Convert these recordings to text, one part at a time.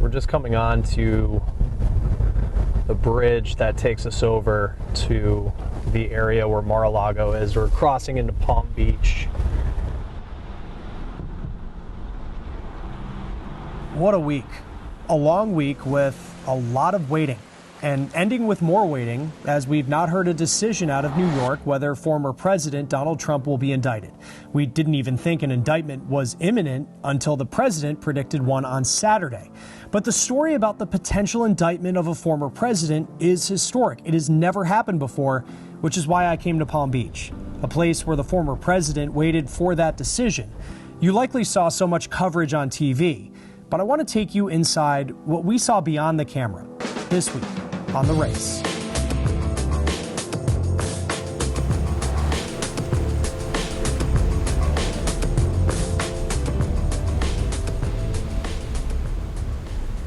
We're just coming on to the bridge that takes us over to the area where Mar-a-Lago is. We're crossing into Palm Beach. What a week. A long week with a lot of waiting, and ending with more waiting, as we've not heard a decision out of New York whether former President Donald Trump will be indicted. We didn't even think an indictment was imminent until the president predicted one on Saturday. But the story about the potential indictment of a former president is historic. It has never happened before, which is why I came to Palm Beach, a place where the former president waited for that decision. You likely saw so much coverage on TV, but I want to take you inside what we saw beyond the camera this week on The Race.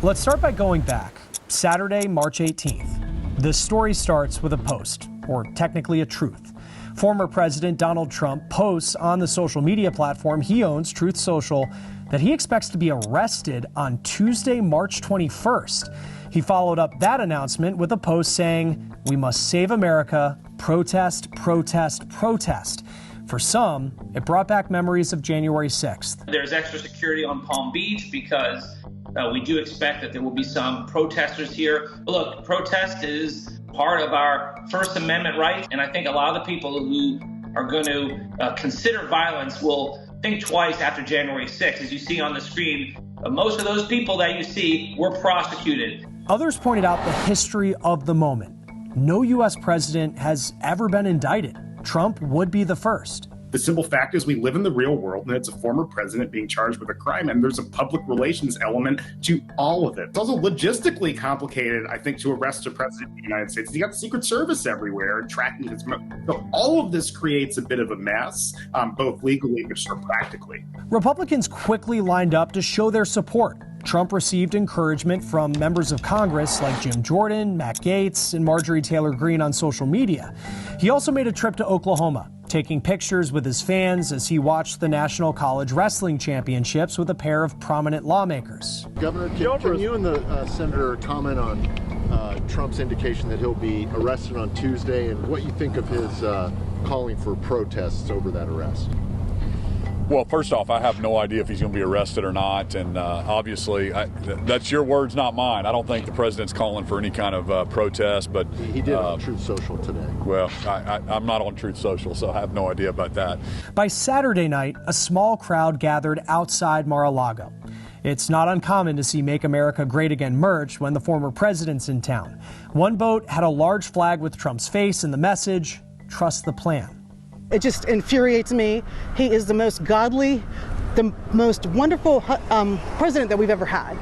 Let's start by going back. Saturday, March 18th. The story starts with a post, or technically a truth. Former President Donald Trump posts on the social media platform he owns, Truth Social, that he expects to be arrested on Tuesday, March 21st. He followed up that announcement with a post saying, "We must save America, protest, protest, protest." For some, it brought back memories of January 6th. There's extra security on Palm Beach because we do expect that there will be some protesters here. But look, protest is part of our First Amendment rights, and I think a lot of the people who are going to consider violence will think twice after January 6th. As you see on the screen, most of those people that you see were prosecuted. Others pointed out the history of the moment. No U.S. president has ever been indicted. Trump would be the first. The simple fact is we live in the real world, and it's a former president being charged with a crime, and there's a public relations element to all of it. It's also logistically complicated, I think, to arrest a president of the United States. You got the Secret Service everywhere tracking his. So all of this creates a bit of a mess, both legally and sort of practically. Republicans quickly lined up to show their support. Trump received encouragement from members of Congress like Jim Jordan, Matt Gaetz, and Marjorie Taylor Greene on social media. He also made a trip to Oklahoma, taking pictures with his fans as he watched the National College Wrestling Championships with a pair of prominent lawmakers. Governor, can you and the senator comment on Trump's indication that he'll be arrested on Tuesday and what you think of his calling for protests over that arrest? Well, first off, I have no idea if he's going to be arrested or not, and obviously, that's your words, not mine. I don't think the president's calling for any kind of protest, but he did on Truth Social today. Well, I'm not on Truth Social, so I have no idea about that. By Saturday night, a small crowd gathered outside Mar-a-Lago. It's not uncommon to see Make America Great Again merch when the former president's in town. One boat had a large flag with Trump's face and the message, "Trust the plan." It just infuriates me. He is the most godly, the most wonderful president that we've ever had.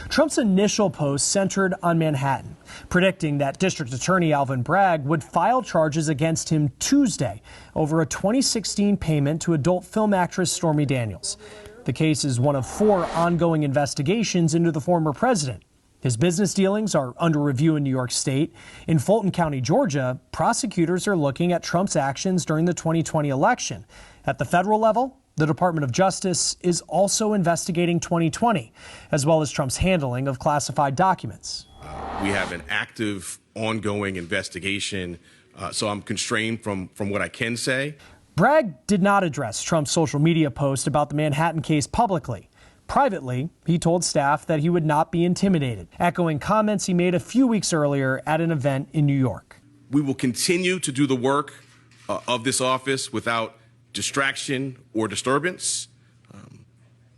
Trump's initial post centered on Manhattan, predicting that District Attorney Alvin Bragg would file charges against him Tuesday over a 2016 payment to adult film actress Stormy Daniels. The case is one of 4 ongoing investigations into the former president. His business dealings are under review in New York State. In Fulton County, Georgia, prosecutors are looking at Trump's actions during the 2020 election. At the federal level, the Department of Justice is also investigating 2020, as well as Trump's handling of classified documents. We have an active, ongoing investigation, so I'm constrained from what I can say. Bragg did not address Trump's social media post about the Manhattan case publicly. Privately, he told staff that he would not be intimidated, echoing comments he made a few weeks earlier at an event in New York. We will continue to do the work of this office without distraction or disturbance.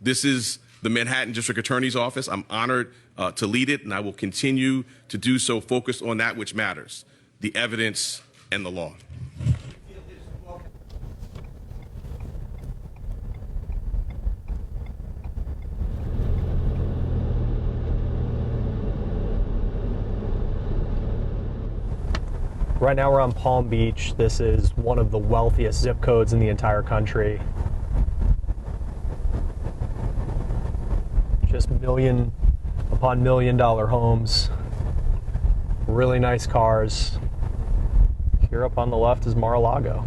This is the Manhattan District Attorney's Office. I'm honored to lead it, and I will continue to do so, focused on that which matters, the evidence and the law. Right now we're on Palm Beach. This is one of the wealthiest zip codes in the entire country. Just million upon $1 million homes, really nice cars. Here up on the left is Mar-a-Lago.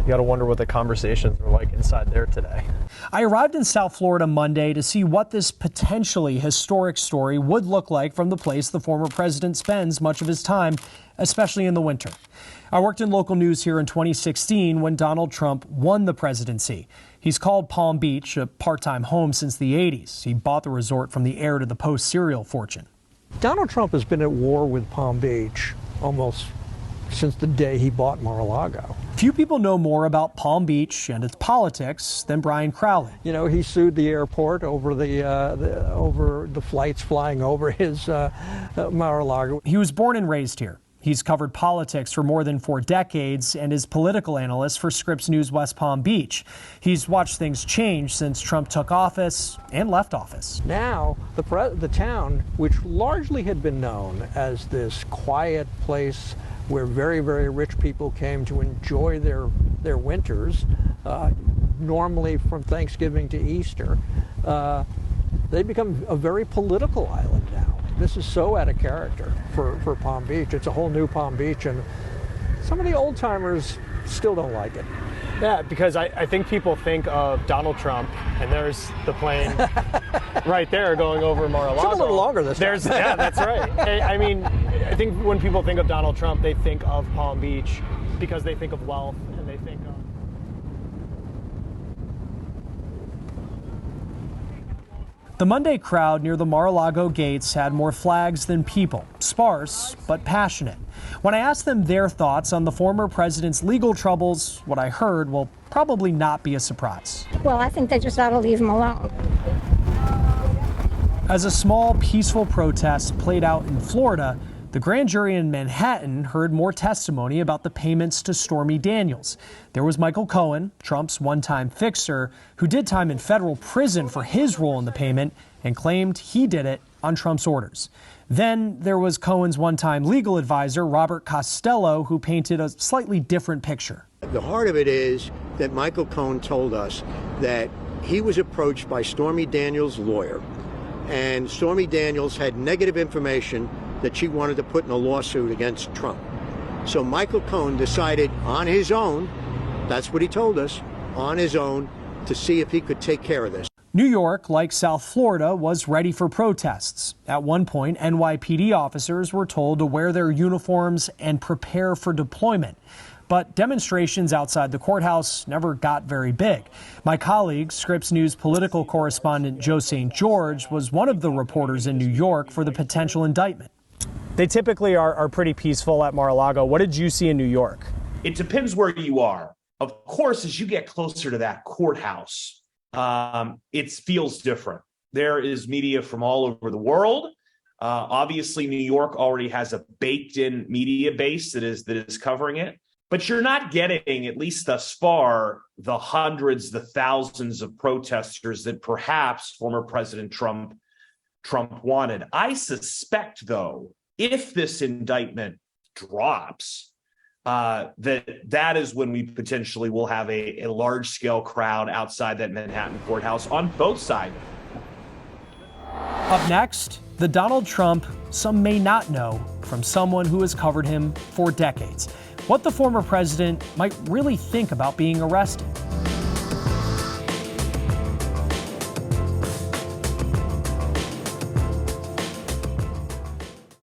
You got to wonder what the conversations are like inside there today. I arrived in South Florida Monday to see what this potentially historic story would look like from the place the former president spends much of his time, especially in the winter. I worked in local news here in 2016 when Donald Trump won the presidency. He's called Palm Beach a part-time home since the 80s. He bought the resort from the heir to the Post cereal fortune. Donald Trump has been at war with Palm Beach almost since the day he bought Mar-a-Lago. Few people know more about Palm Beach and its politics than Brian Crowley. You know, he sued the airport over the flights flying over his Mar-a-Lago. He was born and raised here. He's covered politics for more than 4 decades and is political analyst for Scripps News West Palm Beach. He's watched things change since Trump took office and left office. Now, the town, which largely had been known as this quiet place where very, very rich people came to enjoy their winters, normally from Thanksgiving to Easter, they become a very political island now. This is so out of character for Palm Beach. It's a whole new Palm Beach, and some of the old timers still don't like it. Yeah, because I think people think of Donald Trump, and there's the plane right there going over Mar-a-Lago. Took a little longer this time. Yeah, that's right. I mean, I think when people think of Donald Trump, they think of Palm Beach because they think of wealth and they think of... The Monday crowd near the Mar-a-Lago gates had more flags than people, sparse but passionate. When I asked them their thoughts on the former president's legal troubles, what I heard will probably not be a surprise. Well, I think they just ought to leave him alone. As a small, peaceful protest played out in Florida, the grand jury in Manhattan heard more testimony about the payments to Stormy Daniels. There was Michael Cohen, Trump's one-time fixer, who did time in federal prison for his role in the payment and claimed he did it on Trump's orders. Then there was Cohen's one-time legal advisor, Robert Costello, who painted a slightly different picture. The heart of it is that Michael Cohen told us that he was approached by Stormy Daniels' lawyer, and Stormy Daniels had negative information that she wanted to put in a lawsuit against Trump. So Michael Cohen decided on his own, that's what he told us, on his own, to see if he could take care of this. New York, like South Florida, was ready for protests. At one point, NYPD officers were told to wear their uniforms and prepare for deployment. But demonstrations outside the courthouse never got very big. My colleague, Scripps News political correspondent Joe St. George, was one of the reporters in New York for the potential indictment. They typically are pretty peaceful at Mar-a-Lago. What did you see in New York? It depends where you are. Of course, as you get closer to that courthouse, it feels different. There is media from all over the world. Obviously, New York already has a baked-in media base that is covering it. But you're not getting, at least thus far, the hundreds, the thousands of protesters that perhaps former President Trump wanted. I suspect, though, if this indictment drops, that is when we potentially will have a large-scale crowd outside that Manhattan courthouse on both sides. Up next, the Donald Trump some may not know from someone who has covered him for decades. What the former president might really think about being arrested.